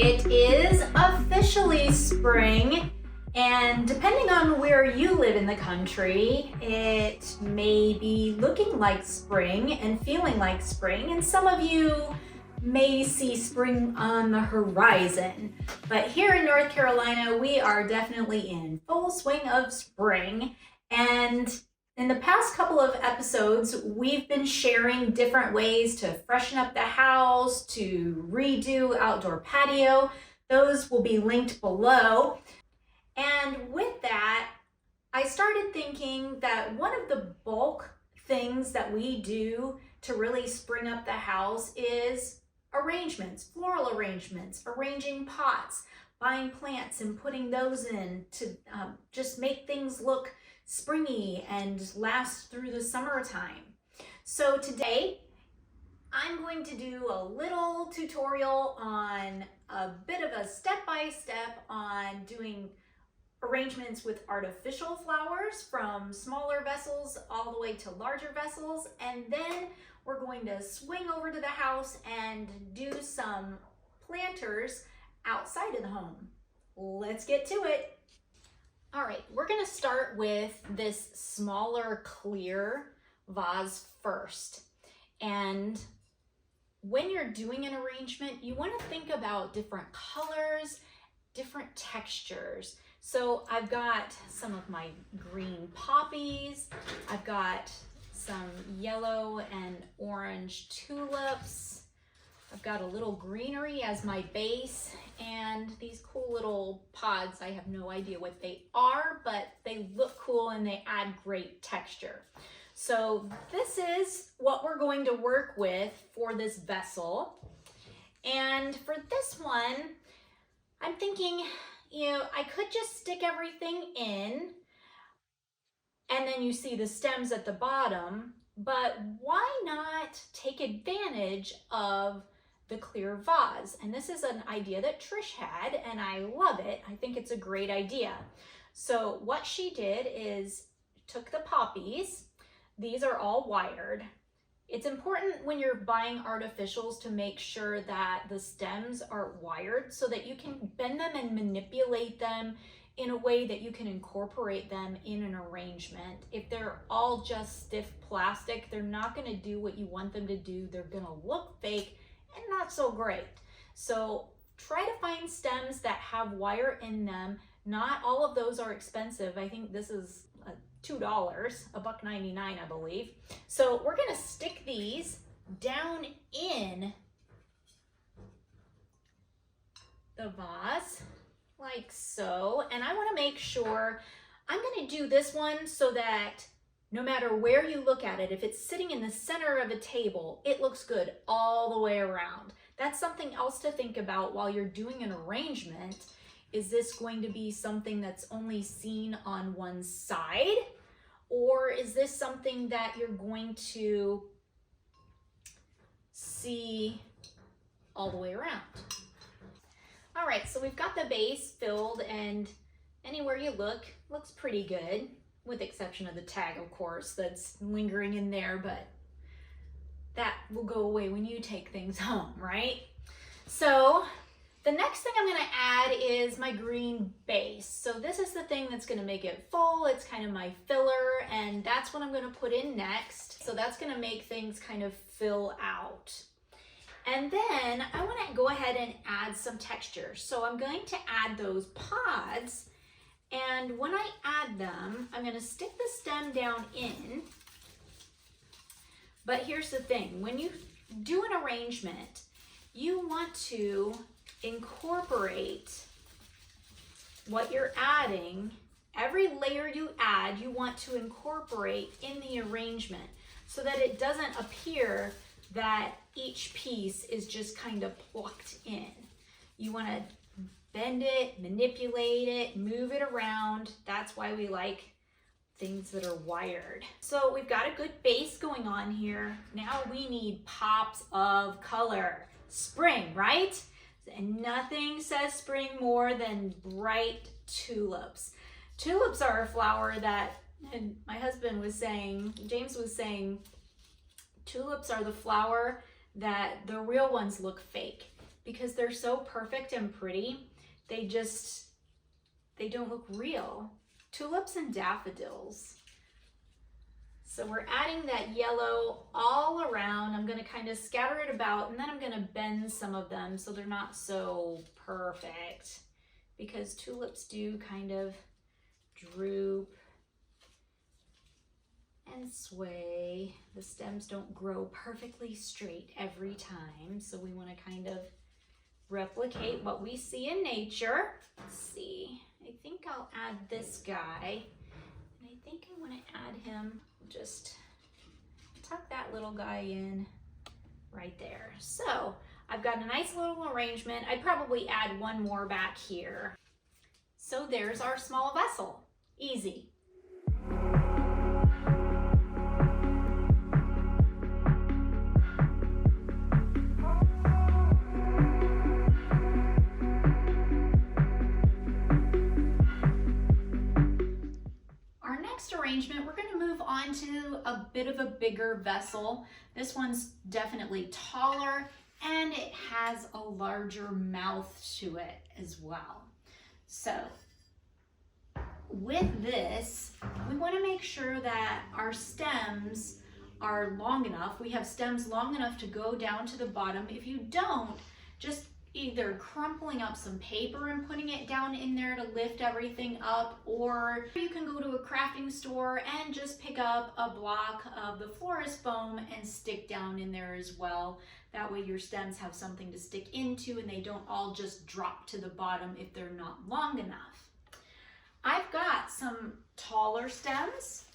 It is officially spring, and depending on where you live in the country, it may be looking like spring and feeling like spring, and some of you may see spring on the horizon. But here in North Carolina, we are definitely in full swing of spring, and in the past couple of episodes, we've been sharing different ways to freshen up the house, to redo outdoor patio. Those will be linked below. And with that, I started thinking that one of the bulk things that we do to really spring up the house is arrangements, floral arrangements, arranging pots, buying plants and putting those in to just make things look springy and last through the summertime. So today I'm going to do a little tutorial on a bit of a step-by-step on doing arrangements with artificial flowers from smaller vessels all the way to larger vessels, and then we're going to swing over to the house and do some planters outside of the home. Let's get to it. All right, we're gonna start with this smaller clear vase first. And when you're doing an arrangement, you wanna think about different colors, different textures. So I've got some of my green poppies, I've got some yellow and orange tulips, I've got a little greenery as my base, and these cool little pods. I have no idea what they are, but they look cool and they add great texture. So this is what we're going to work with for this vessel. And for this one, I'm thinking, I could just stick everything in, and then you see the stems at the bottom, but why not take advantage of the clear vase? And this is an idea that Trish had, and I love it. I think it's a great idea. So what she did is took the poppies. These are all wired. It's important when you're buying artificials to make sure that the stems are wired so that you can bend them and manipulate them in a way that you can incorporate them in an arrangement. If they're all just stiff plastic, they're not going to do what you want them to do. They're going to look fake and not so great. So try to find stems that have wire in them. Not all of those are expensive. I think this is $2, $1.99, I believe. So we're gonna stick these down in the vase like so. And I wanna make sure, I'm gonna do this one so that no matter where you look at it, if it's sitting in the center of a table, it looks good all the way around. That's something else to think about while you're doing an arrangement. Is this going to be something that's only seen on one side? Or is this something that you're going to see all the way around? All right, so we've got the base filled, and anywhere you look, looks pretty good, with the exception of the tag, of course, that's lingering in there, but that will go away when you take things home, right? So the next thing I'm gonna add is my green base. So this is the thing that's gonna make it full. It's kind of my filler, and that's what I'm gonna put in next. So that's gonna make things kind of fill out. And then I wanna go ahead and add some texture. So I'm going to add those pods, and when I add them, I'm gonna stick the stem down in. But here's the thing, when you do an arrangement, you want to incorporate what you're adding. Every layer you add, you want to incorporate in the arrangement so that it doesn't appear that each piece is just kind of plucked in. You want to bend it, manipulate it, move it around. That's why we like things that are wired. So we've got a good base going on here. Now we need pops of color. Spring, right? And nothing says spring more than bright tulips. Tulips are a flower that, and my husband was saying, James was saying, tulips are the flower that the real ones look fake. because they're so perfect and pretty, they don't look real. Tulips and daffodils. So we're adding that yellow all around. I'm gonna kind of scatter it about, and then I'm gonna bend some of them so they're not so perfect, because tulips do kind of droop and sway. The stems don't grow perfectly straight every time, so we want to kind of replicate what we see in nature. Let's see, I think I'll add this guy, and I think I want to add him, just tuck that little guy in right there. So I've got a nice little arrangement. I'd probably add one more back here. So there's our small vessel. Easy. Arrangement, we're going to move on to a bit of a bigger vessel. This one's definitely taller, and it has a larger mouth to it as well. So with this, we want to make sure that our stems are long enough. We have stems long enough to go down to the bottom. If you don't, just either crumpling up some paper and putting it down in there to lift everything up, or you can go to a crafting store and just pick up a block of the florist foam and stick down in there as well. That way your stems have something to stick into and they don't all just drop to the bottom if they're not long enough. I've got some taller stems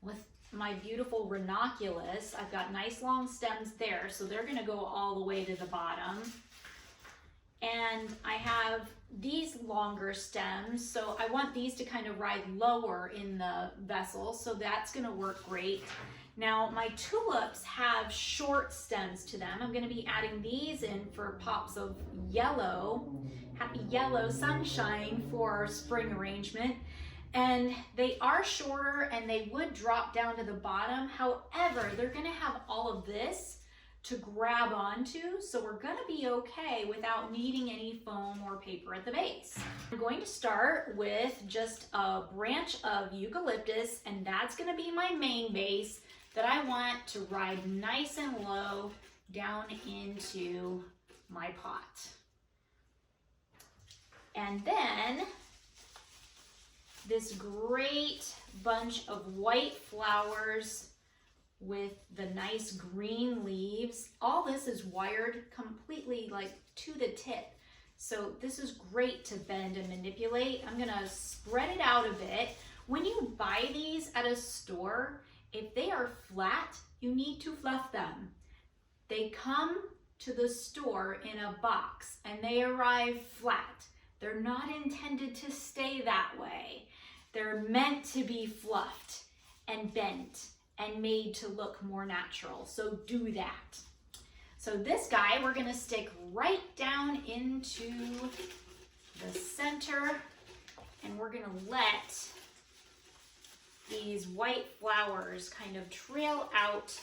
with my beautiful ranunculus. I've got nice long stems there, so they're going to go all the way to the bottom. And I have these longer stems, so I want these to kind of ride lower in the vessel, so that's going to work great. Now my tulips have short stems to them. I'm going to be adding these in for pops of yellow, happy yellow sunshine for our spring arrangement. And they are shorter and they would drop down to the bottom. However, they're going to have all of this to grab onto, so we're going to be okay without needing any foam or paper at the base. I'm going to start with just a branch of eucalyptus, and that's going to be my main base that I want to ride nice and low down into my pot. And then this great bunch of white flowers with the nice green leaves. All this is wired completely like to the tip. So this is great to bend and manipulate. I'm gonna spread it out a bit. When you buy these at a store, if they are flat, you need to fluff them. They come to the store in a box and they arrive flat. They're not intended to stay that way. They're meant to be fluffed and bent and made to look more natural. So do that. So this guy we're gonna stick right down into the center, and we're gonna let these white flowers kind of trail out.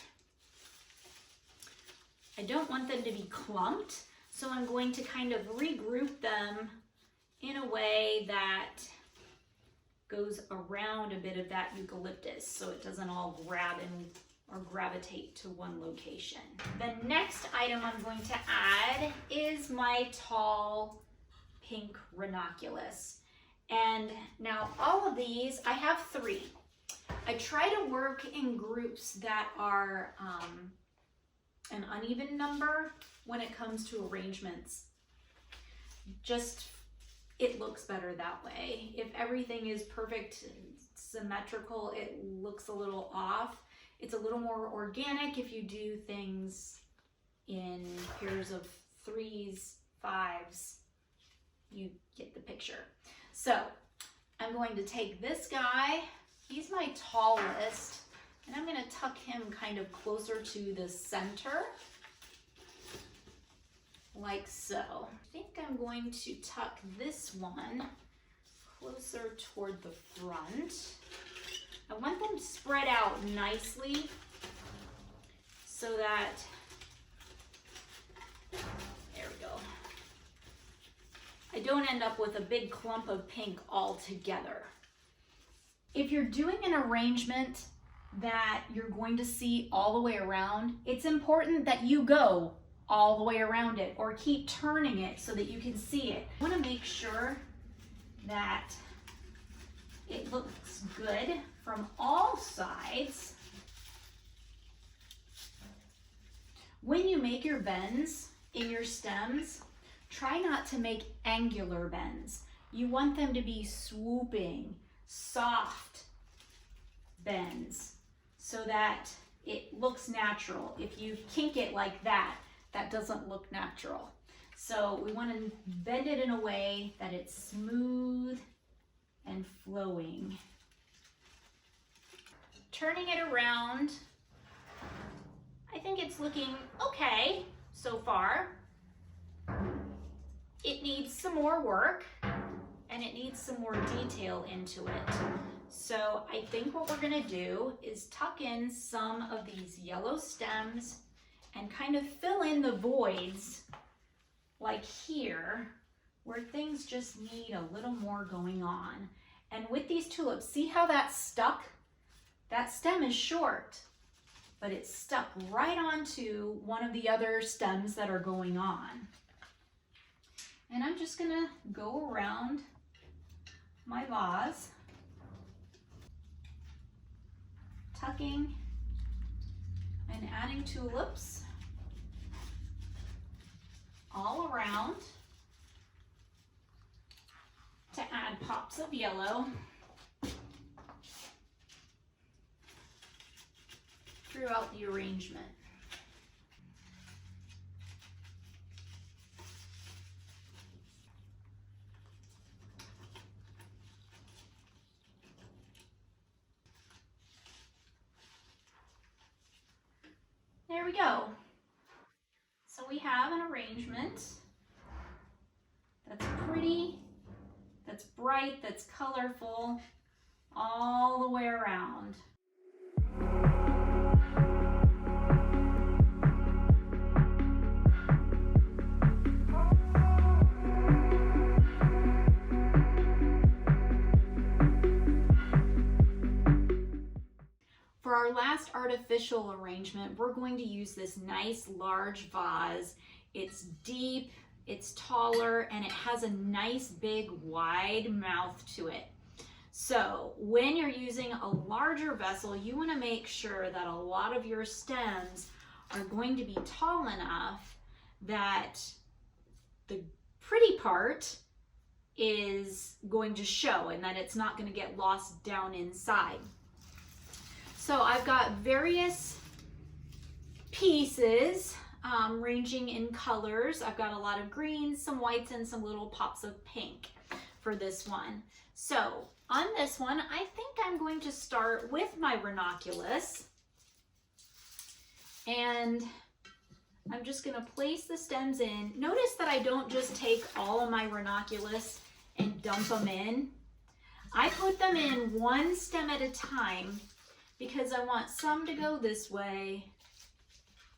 I don't want them to be clumped, so I'm going to kind of regroup them in a way that goes around a bit of that eucalyptus so it doesn't all grab in or gravitate to one location. The next item I'm going to add is my tall pink ranunculus. And now all of these, I have 3. I try to work in groups that are an uneven number when it comes to arrangements. Just it looks better that way. If everything is perfect, symmetrical, it looks a little off. It's a little more organic if you do things in pairs of 3s, 5s. You get the picture. So I'm going to take this guy. He's my tallest, and I'm going to tuck him kind of closer to the center, like so. I think I'm going to tuck this one closer toward the front. I want them spread out nicely so that There we go. I don't end up with a big clump of pink all together. If you're doing an arrangement that you're going to see all the way around, it's important that you go all the way around it or keep turning it so that you can see it. You want to make sure that it looks good from all sides. When you make your bends in your stems, try not to make angular bends. You want them to be swooping, soft bends so that it looks natural. If you kink it like that, that doesn't look natural. So we want to bend it in a way that it's smooth and flowing. Turning it around, I think it's looking okay so far. It needs some more work and it needs some more detail into it. So I think what we're gonna do is tuck in some of these yellow stems and kind of fill in the voids like here where things just need a little more going on. And with these tulips, see how that's stuck? That stem is short, but it's stuck right onto one of the other stems that are going on. And I'm just gonna go around my vase, tucking and adding tulips all around to add pops of yellow throughout the arrangement. There we go. So we have an arrangement that's pretty, that's bright, that's colorful, all the way around. For our last artificial arrangement, we're going to use this nice large vase. It's deep, it's taller, and it has a nice big wide mouth to it. So when you're using a larger vessel, you want to make sure that a lot of your stems are going to be tall enough that the pretty part is going to show and that it's not going to get lost down inside. So I've got various pieces ranging in colors. I've got a lot of greens, some whites, and some little pops of pink for this one. So on this one, I think I'm going to start with my ranunculus. And I'm just going to place the stems in. Notice that I don't just take all of my ranunculus and dump them in. I put them in one stem at a time, because I want some to go this way.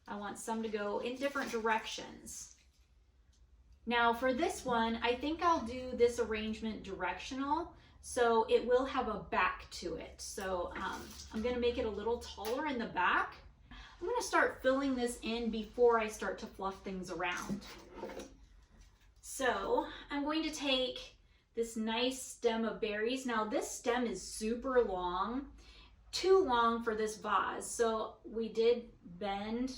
I want some to go in different directions. Now for this one, I think I'll do this arrangement directional, so it will have a back to it. So I'm gonna make it a little taller in the back. I'm gonna start filling this in before I start to fluff things around. So I'm going to take this nice stem of berries. Now this stem is super long, too long for this vase. So we did bend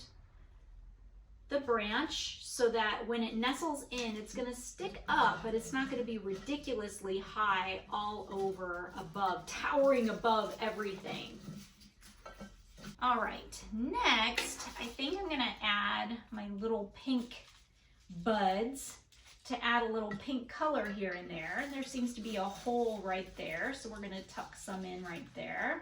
the branch so that when it nestles in, it's gonna stick up, but it's not gonna be ridiculously high all over above, towering above everything. All right, next, I think I'm gonna add my little pink buds to add a little pink color here and there. There seems to be a hole right there, so we're gonna tuck some in right there.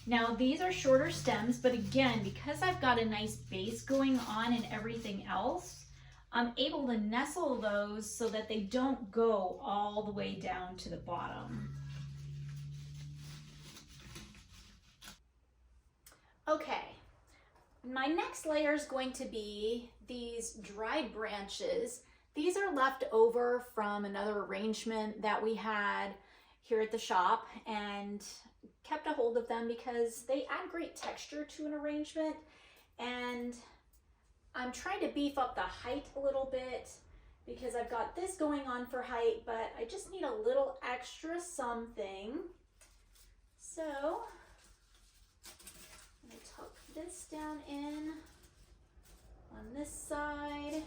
Now these are shorter stems, but again, because I've got a nice base going on and everything else, I'm able to nestle those so that they don't go all the way down to the bottom. Okay, My next layer is going to be these dried branches. These are left over from another arrangement that we had here at the shop, and kept a hold of them because they add great texture to an arrangement, and I'm trying to beef up the height a little bit because I've got this going on for height, but I just need a little extra something. So I'm going to tuck this down in on this side,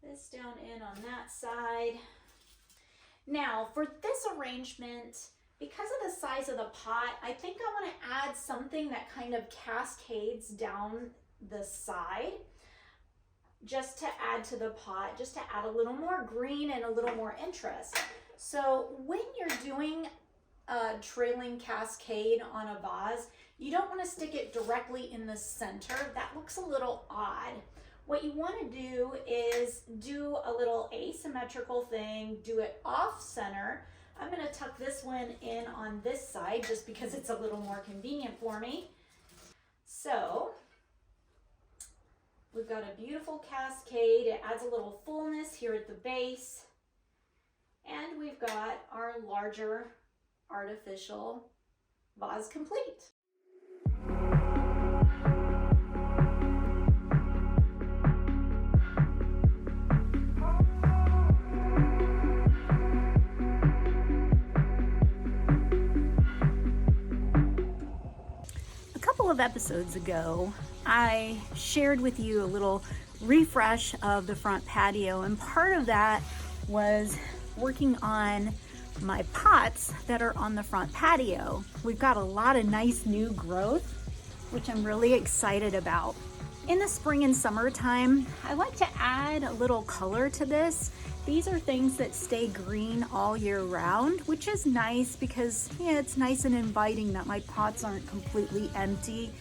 this down in on that side. Now for this arrangement, because of the size of the pot, I think I want to add something that kind of cascades down the side, just to add to the pot, just to add a little more green and a little more interest. So when you're doing a trailing cascade on a vase, you don't want to stick it directly in the center. That looks a little odd. What you want to do is do a little asymmetrical thing, do it off center. I'm going to tuck this one in on this side just because it's a little more convenient for me. So we've got a beautiful cascade. It adds a little fullness here at the base. And we've got our larger artificial vase complete. Of episodes ago, I shared with you a little refresh of the front patio, and part of that was working on my pots that are on the front patio. We've got a lot of nice new growth, which I'm really excited about. In the spring and summertime, I like to add a little color to this. These are things that stay green all year round, which is nice because it's nice and inviting that my pots aren't completely empty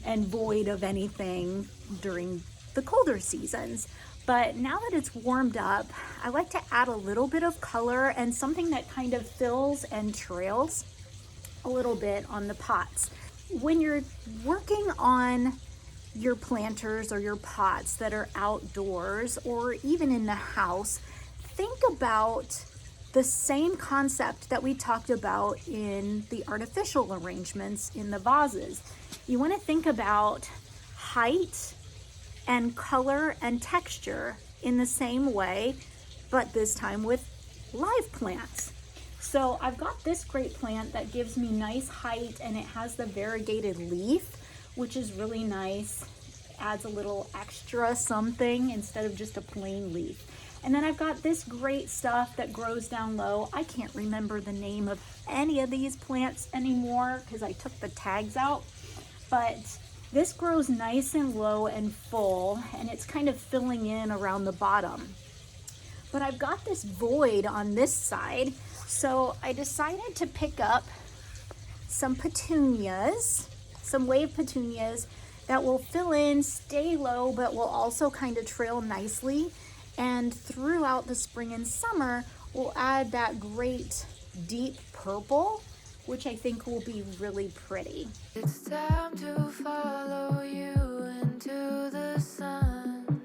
and void of anything during the colder seasons. But now that it's warmed up, I like to add a little bit of color and something that kind of fills and trails a little bit on the pots. When you're working on your planters or your pots that are outdoors or even in the house, think about the same concept that we talked about in the artificial arrangements in the vases. You want to think about height and color and texture in the same way, but this time with live plants. So I've got this great plant that gives me nice height, and it has the variegated leaf, which is really nice. Adds a little extra something instead of just a plain leaf. And then I've got this great stuff that grows down low. I can't remember the name of any of these plants anymore because I took the tags out, but this grows nice and low and full, and it's kind of filling in around the bottom. But I've got this void on this side, so I decided to pick up some petunias, some wave petunias that will fill in, stay low, but will also kind of trail nicely. And throughout the spring and summer, we'll add that great deep purple, which I think will be really pretty. It's time to follow you into the sun.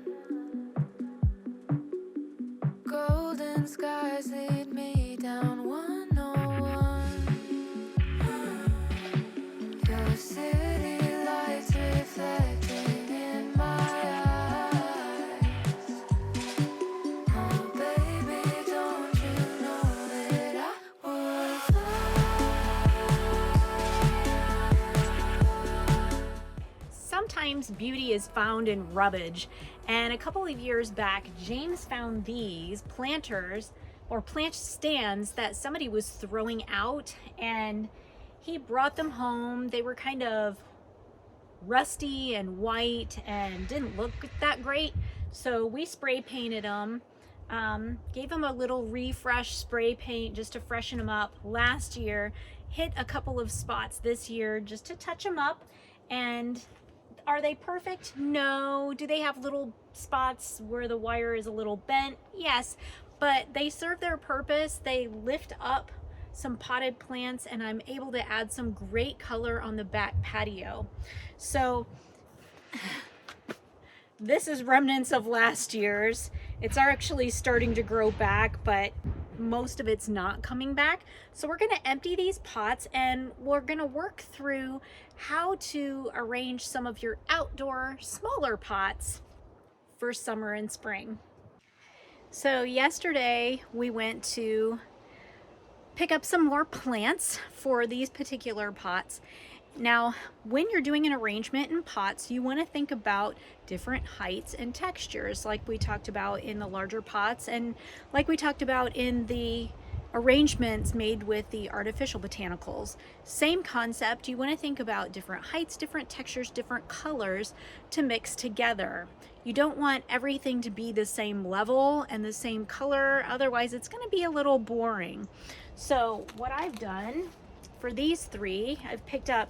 Golden skies lead me down 101. Your city lights reflecting in my eyes. Sometimes beauty is found in rubbish, and a couple of years back James found these planters or plant stands that somebody was throwing out, and he brought them home. They were kind of rusty and white and didn't look that great, so we spray painted them, gave them a little refresh spray paint just to freshen them up last year, hit a couple of spots this year just to touch them up. And are they perfect? No. Do they have little spots where the wire is a little bent? Yes, but they serve their purpose. They lift up some potted plants, and I'm able to add some great color on the back patio. So this is remnants of last year's. It's actually starting to grow back, but most of it's not coming back. So we're going to empty these pots and we're going to work through how to arrange some of your outdoor smaller pots for summer and spring. So yesterday we went to pick up some more plants for these particular pots. Now, when you're doing an arrangement in pots, you want to think about different heights and textures, like we talked about in the larger pots and like we talked about in the arrangements made with the artificial botanicals. Same concept. You want to think about different heights, different textures, different colors to mix together. You don't want everything to be the same level and the same color, otherwise it's going to be a little boring. So what I've done for these three, I've picked up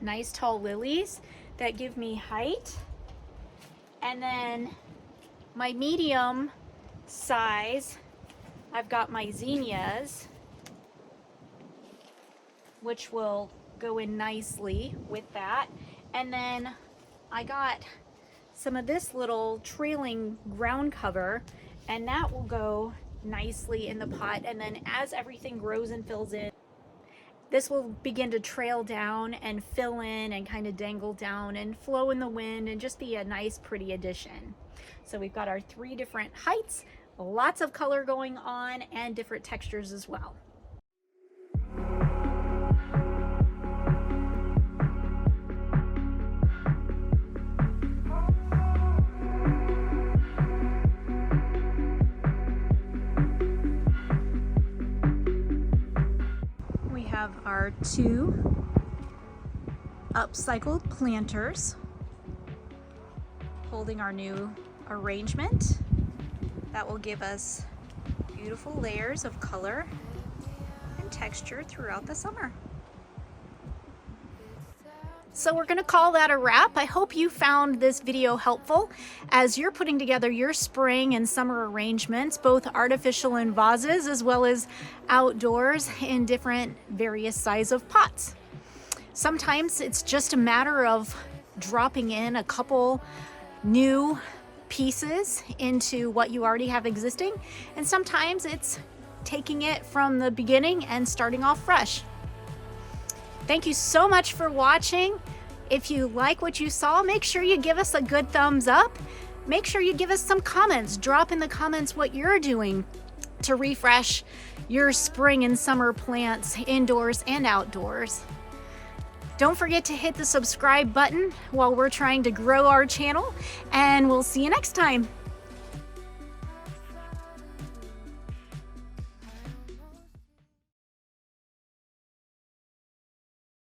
nice tall lilies that give me height, and then my medium size, I've got my zinnias, which will go in nicely with that. And then I got some of this little trailing ground cover, and that will go nicely in the pot. And then as everything grows and fills in, this will begin to trail down and fill in and kind of dangle down and flow in the wind and just be a nice pretty addition. So we've got our three different heights, lots of color going on, and different textures as well. We have our two upcycled planters holding our new arrangement that will give us beautiful layers of color and texture throughout the summer. So we're going to call that a wrap. I hope you found this video helpful as you're putting together your spring and summer arrangements, both artificial in vases as well as outdoors in different various size of pots. Sometimes it's just a matter of dropping in a couple new pieces into what you already have existing, and sometimes it's taking it from the beginning and starting off fresh. Thank you so much for watching. If you like what you saw, make sure you give us a good thumbs up. Make sure you give us some comments. Drop in the comments what you're doing to refresh your spring and summer plants indoors and outdoors. Don't forget to hit the subscribe button while we're trying to grow our channel, and we'll see you next time.